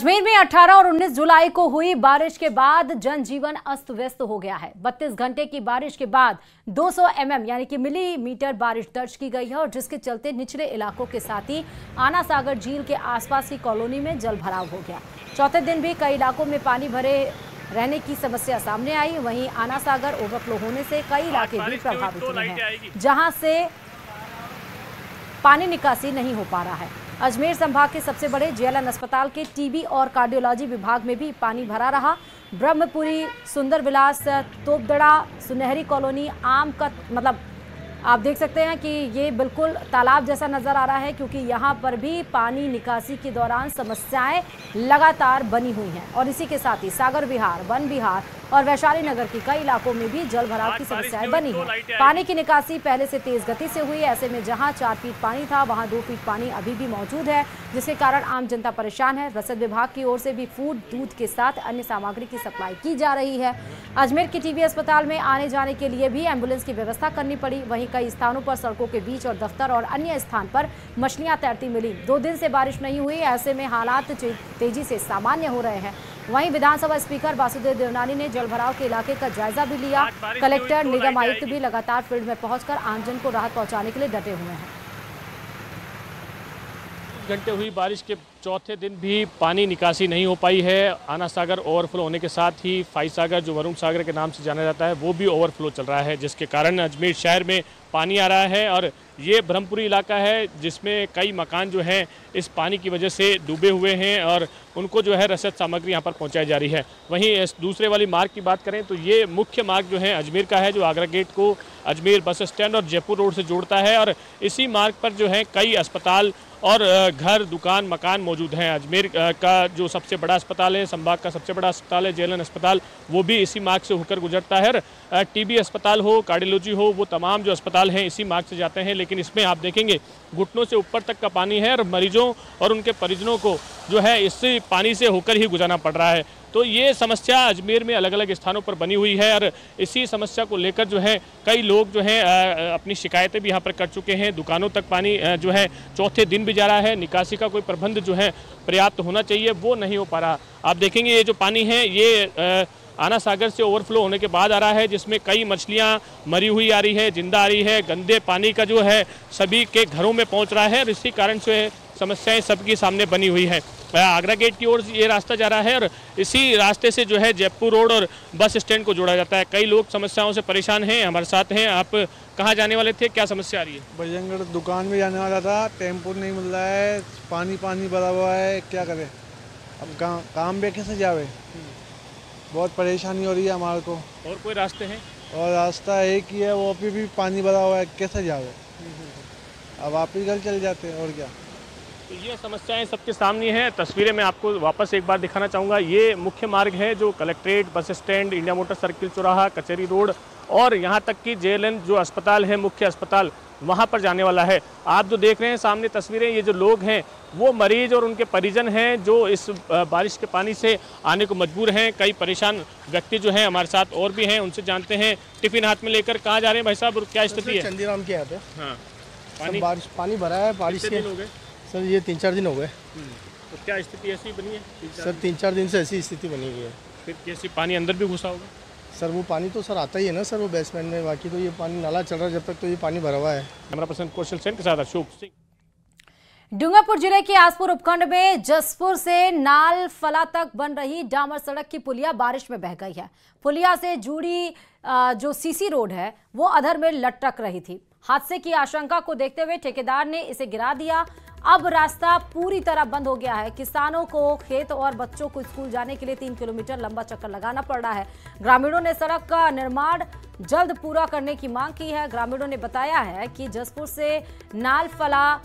अजमेर में 18 और 19 जुलाई को हुई बारिश के बाद जनजीवन अस्त व्यस्त हो गया है। 32 घंटे की बारिश के बाद 200 mm यानी कि मिलीमीटर बारिश दर्ज की गई है और जिसके चलते निचले इलाकों के साथ ही आना सागर झील के आसपास की कॉलोनी में जल भराव हो गया। चौथे दिन भी कई इलाकों में पानी भरे रहने की समस्या सामने आई। वहीं आना सागर ओवरफ्लो होने से कई इलाके भी प्रभावित हुए हैं, जहां से पानी निकासी नहीं हो पा रहा है। अजमेर संभाग के सबसे बड़े जेएलएन अस्पताल के टीबी और कार्डियोलॉजी विभाग में भी पानी भरा रहा। ब्रह्मपुरी, सुंदर विलास, तोपदड़ा, सुनहरी कॉलोनी, आम का आप देख सकते हैं कि ये बिल्कुल तालाब जैसा नजर आ रहा है, क्योंकि यहाँ पर भी पानी निकासी के दौरान समस्याएं लगातार बनी हुई हैं। और इसी के साथ ही सागर विहार, वन विहार और वैशाली नगर के कई इलाकों में भी जल भराव की समस्याएं बनी हैं। पानी की निकासी पहले से तेज गति से हुई। ऐसे में जहां 4 फीट पानी था, वहां 2 फीट पानी अभी भी मौजूद है, जिसके कारण आम जनता परेशान है। रसद विभाग की ओर से भी फूड, दूध के साथ अन्य सामग्री की सप्लाई की जा रही है। अजमेर के टीबी अस्पताल में आने जाने के लिए भी एम्बुलेंस की व्यवस्था करनी पड़ी। वहीं कई स्थानों पर सड़कों के बीच और दफ्तर और अन्य स्थान पर मछलियां तैरती मिली। 2 दिन से बारिश नहीं हुई, ऐसे में हालात तेजी से सामान्य हो रहे हैं। वहीं विधानसभा स्पीकर वासुदेव देवनानी ने जल भराव के इलाके का जायजा भी लिया। कलेक्टर, निगम आयुक्त भी लगातार फील्ड में पहुंचकर आमजन को राहत पहुंचाने के लिए डटे हुए हैं। घंटे हुई बारिश के चौथे दिन भी पानी निकासी नहीं हो पाई है। आना सागर ओवरफ्लो होने के साथ ही फाई सागर, जो वरुण सागर के नाम से जाना जाता है, वो भी ओवरफ्लो चल रहा है, जिसके कारण अजमेर शहर में पानी आ रहा है। और ये ब्रह्मपुरी इलाका है, जिसमें कई मकान जो हैं इस पानी की वजह से डूबे हुए हैं और उनको जो है रसद सामग्री यहाँ पर पहुँचाई जा रही है। वहीं इस दूसरे वाली मार्ग की बात करें तो ये मुख्य मार्ग जो है अजमेर का है, जो आगरा गेट को अजमेर बस स्टैंड और जयपुर रोड से जोड़ता है। और इसी मार्ग पर जो है कई अस्पताल और घर, दुकान, मकान मौजूद हैं। अजमेर का जो सबसे बड़ा अस्पताल है, संभाग का सबसे बड़ा अस्पताल है जेएलएन अस्पताल, वो भी इसी मार्ग से होकर गुजरता है। और टीबी अस्पताल हो, कार्डियोलॉजी हो, वो तमाम जो अस्पताल हैं इसी मार्ग से जाते हैं। लेकिन इसमें आप देखेंगे घुटनों से ऊपर तक का पानी है और मरीजों और उनके परिजनों को जो है इसी पानी से होकर ही गुजरना पड़ रहा है। तो ये समस्या अजमेर में अलग अलग स्थानों पर बनी हुई है और इसी समस्या को लेकर जो है कई लोग जो हैं अपनी शिकायतें भी यहाँ पर कर चुके हैं। दुकानों तक पानी जो है चौथे दिन भी जा रहा है। निकासी का कोई प्रबंध जो है पर्याप्त होना चाहिए, वो नहीं हो पा रहा। आप देखेंगे ये जो पानी है ये आना सागर से ओवरफ्लो होने के बाद आ रहा है, जिसमें कई मछलियां मरी हुई आ रही है, जिंदा आ रही है। गंदे पानी का जो है सभी के घरों में पहुंच रहा है और इसी कारण से समस्याएं सबके सामने बनी हुई है। आगरा गेट की ओर ये रास्ता जा रहा है और इसी रास्ते से जो है जयपुर रोड और बस स्टैंड को जोड़ा जाता है। कई लोग समस्याओं से परेशान हैं, हमारे साथ हैं। आप कहाँ जाने वाले थे, क्या समस्या आ रही है? बजरंगगढ़ दुकान में जाने वाला था, टेम्पो नहीं मिल रहा है, पानी भरा हुआ है, क्या करें अब? काम पे कैसे जावे? बहुत परेशानी हो रही है हमारे को। और कोई रास्ते हैं? और रास्ता एक ही है, वो भी पानी भरा हुआ है, कैसे जावे? अब आप ही घर चल जाते हैं, और क्या। तो ये समस्याएं सबके सामने हैं। तस्वीरें मैं आपको वापस एक बार दिखाना चाहूँगा। ये मुख्य मार्ग है जो collectorate, bus stand, India motor circle चौराहा, कचहरी रोड और यहाँ तक कि जेएलएन जो अस्पताल है, मुख्य अस्पताल, वहाँ पर जाने वाला है। आप जो देख रहे हैं सामने तस्वीरें, ये जो लोग हैं वो मरीज और उनके परिजन हैं जो इस बारिश के पानी से आने को मजबूर हैं। कई परेशान व्यक्ति जो हैं हमारे साथ और भी हैं, उनसे जानते हैं। टिफिन हाथ में लेकर कहाँ जा रहे हैं भाई साहब, क्या स्थिति है? चंदीराम के यहाँ पे हाँ, पानी भरा है। बारिश के हो गए सर, ये 3-4 दिन हो गए। तो क्या स्थिति ऐसी बनी है? सर 3-4 दिन से ऐसी स्थिति बनी हुई है। फिर कैसे पानी अंदर भी घुसा होगा? सर वो पानी तो सर आता ही है ना सर, वो बेसमेंट में। बाकी तो ये पानी नाला चल रहा है, जब तक तो ये पानी भरा हुआ है। कैमरा पर्सन कौशल सेन के साथ अशोक सिंह। डूंगरपुर जिले के आसपुर उपखंड में जसपुर से नालफला तक बन रही डामर सड़क की पुलिया बारिश में बह गई है। पुलिया से जुड़ी जो सीसी रोड है वो अधर में लटक रही थी। हादसे की आशंका को देखते हुए ठेकेदार ने इसे गिरा दिया। अब रास्ता पूरी तरह बंद हो गया है। किसानों को खेत और बच्चों को स्कूल जाने के लिए 3 किलोमीटर लंबा चक्कर लगाना पड़ रहा है। ग्रामीणों ने सड़क का निर्माण जल्द पूरा करने की मांग की है। ग्रामीणों ने बताया है कि जसपुर से नालफला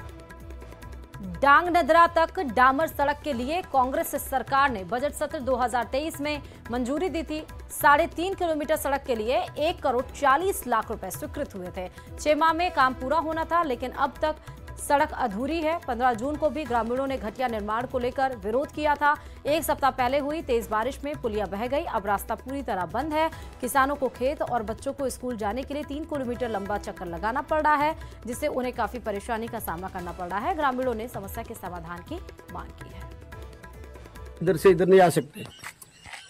डांगनदरा तक डामर सड़क के लिए कांग्रेस सरकार ने बजट सत्र 2023 में मंजूरी दी थी। 3.5 किलोमीटर सड़क के लिए 1 करोड़ 40 लाख रुपए स्वीकृत हुए थे। 6 माह में काम पूरा होना था, लेकिन अब तक सड़क अधूरी है। 15 जून को भी ग्रामीणों ने घटिया निर्माण को लेकर विरोध किया था। 1 सप्ताह पहले हुई तेज बारिश में पुलिया बह गई। अब रास्ता पूरी तरह बंद है। किसानों को खेत और बच्चों को स्कूल जाने के लिए 3 किलोमीटर लंबा चक्कर लगाना पड़ रहा है, जिससे उन्हें काफी परेशानी का सामना करना पड़ रहा है। ग्रामीणों ने समस्या के समाधान की मांग की है। इधर से इधर नहीं आ सकते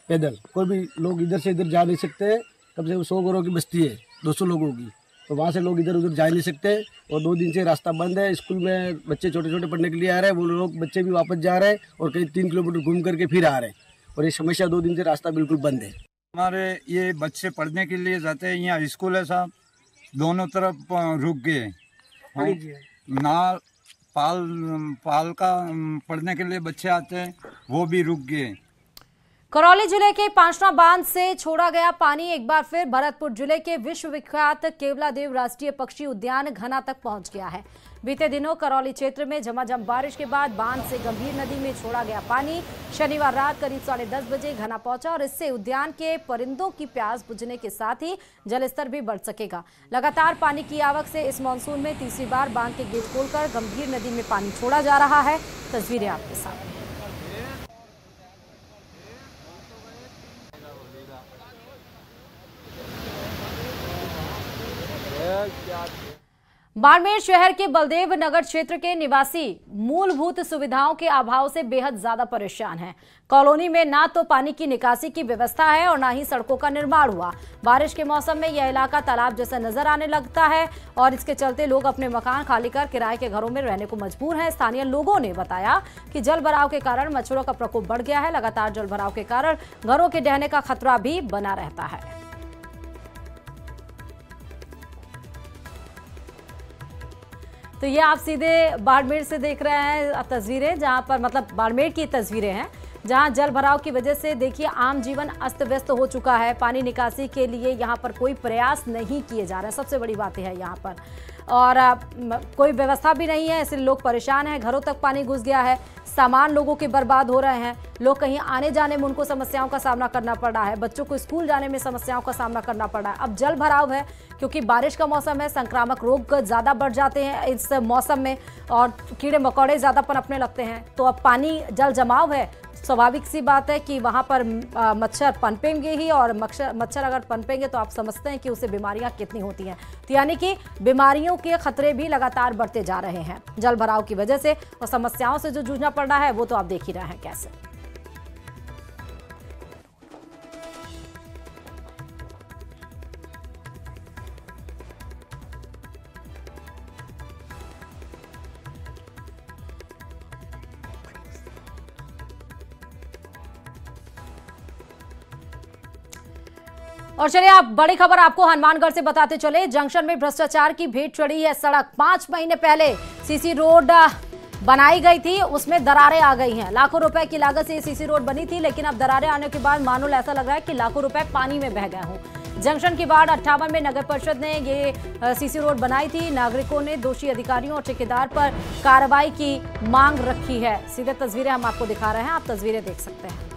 पैदल, कोई भी लोग इधर से इधर जा नहीं सकते। कम से कम 100 घरों की बस्ती है, 200 लोगों की, तो वहाँ से लोग इधर उधर जा नहीं सकते। और 2 दिन से रास्ता बंद है। स्कूल में बच्चे छोटे छोटे पढ़ने के लिए आ रहे हैं, वो लोग बच्चे भी वापस जा रहे हैं और कहीं 3 किलोमीटर घूम करके फिर आ रहे हैं। और ये समस्या 2 दिन से रास्ता बिल्कुल बंद है। हमारे ये बच्चे पढ़ने के लिए जाते हैं, यहाँ स्कूल है साहब, दोनों तरफ रुक गए। नाल पाल का पढ़ने के लिए बच्चे आते हैं, वो भी रुक गए। करौली जिले के पांचना बांध से छोड़ा गया पानी एक बार फिर भरतपुर जिले के विश्व विख्यात केवलादेव राष्ट्रीय पक्षी उद्यान घना तक पहुंच गया है। बीते दिनों करौली क्षेत्र में झमाझम बारिश के बाद बांध से गंभीर नदी में छोड़ा गया पानी शनिवार रात करीब 10:30 बजे घना पहुंचा और इससे उद्यान के परिंदों की प्यास बुझने के साथ ही जलस्तर भी बढ़ सकेगा। लगातार पानी की आवक से इस मानसून में तीसरी बार बांध के गेट खोलकर गंभीर नदी में पानी छोड़ा जा रहा है। तस्वीरें आपके सामने। बाड़मेर शहर के बलदेव नगर क्षेत्र के निवासी मूलभूत सुविधाओं के अभाव से बेहद ज्यादा परेशान हैं। कॉलोनी में ना तो पानी की निकासी की व्यवस्था है और ना ही सड़कों का निर्माण हुआ। बारिश के मौसम में यह इलाका तालाब जैसा नजर आने लगता है और इसके चलते लोग अपने मकान खाली कर किराए के घरों में रहने को मजबूर हैं। स्थानीय लोगों ने बताया कि जल भराव के कारण मच्छरों का प्रकोप बढ़ गया है। लगातार जल भराव के कारण घरों के ढहने का खतरा भी बना रहता है। तो ये आप सीधे बाड़मेर से देख रहे हैं तस्वीरें, जहां पर मतलब बाड़मेर की तस्वीरें हैं जहां जल भराव की वजह से देखिए आम जीवन अस्त व्यस्त हो चुका है। पानी निकासी के लिए यहां पर कोई प्रयास नहीं किए जा रहे हैं, सबसे बड़ी बात है यहां पर, और कोई व्यवस्था भी नहीं है, इसलिए लोग परेशान हैं। घरों तक पानी घुस गया है, सामान लोगों के बर्बाद हो रहे हैं, लोग कहीं आने जाने में उनको समस्याओं का सामना करना पड़ रहा है, बच्चों को स्कूल जाने में समस्याओं का सामना करना पड़ रहा है। अब जल भराव है क्योंकि बारिश का मौसम है, संक्रामक रोग ज़्यादा बढ़ जाते हैं इस मौसम में और कीड़े मकोड़े ज़्यादा पनपने लगते हैं। तो अब पानी जल जमाव है, स्वाभाविक सी बात है कि वहाँ पर मच्छर पनपेंगे ही, और मच्छर अगर पनपेंगे तो आप समझते हैं कि उससे बीमारियां कितनी होती हैं। तो यानी कि बीमारियों के खतरे भी लगातार बढ़ते जा रहे हैं जल भराव की वजह से, और समस्याओं से जो जूझना पड़ रहा है वो तो आप देख ही रहे हैं कैसे। और चलिए आप बड़ी खबर आपको हनुमानगढ़ से बताते चले। जंक्शन में भ्रष्टाचार की भेंट चढ़ी है सड़क। 5 महीने पहले सीसी रोड बनाई गई थी, उसमें दरारें आ गई हैं। लाखों रुपए की लागत से सीसी रोड बनी थी, लेकिन अब दरारें आने के बाद मानो ऐसा लग रहा है कि लाखों रुपए पानी में बह गए हों। जंक्शन की वार्ड 58 में नगर परिषद ने ये सीसी रोड बनाई थी। नागरिकों ने दोषी अधिकारियों और ठेकेदार पर कार्रवाई की मांग रखी है। सीधे तस्वीरें हम आपको दिखा रहे हैं, आप तस्वीरें देख सकते हैं।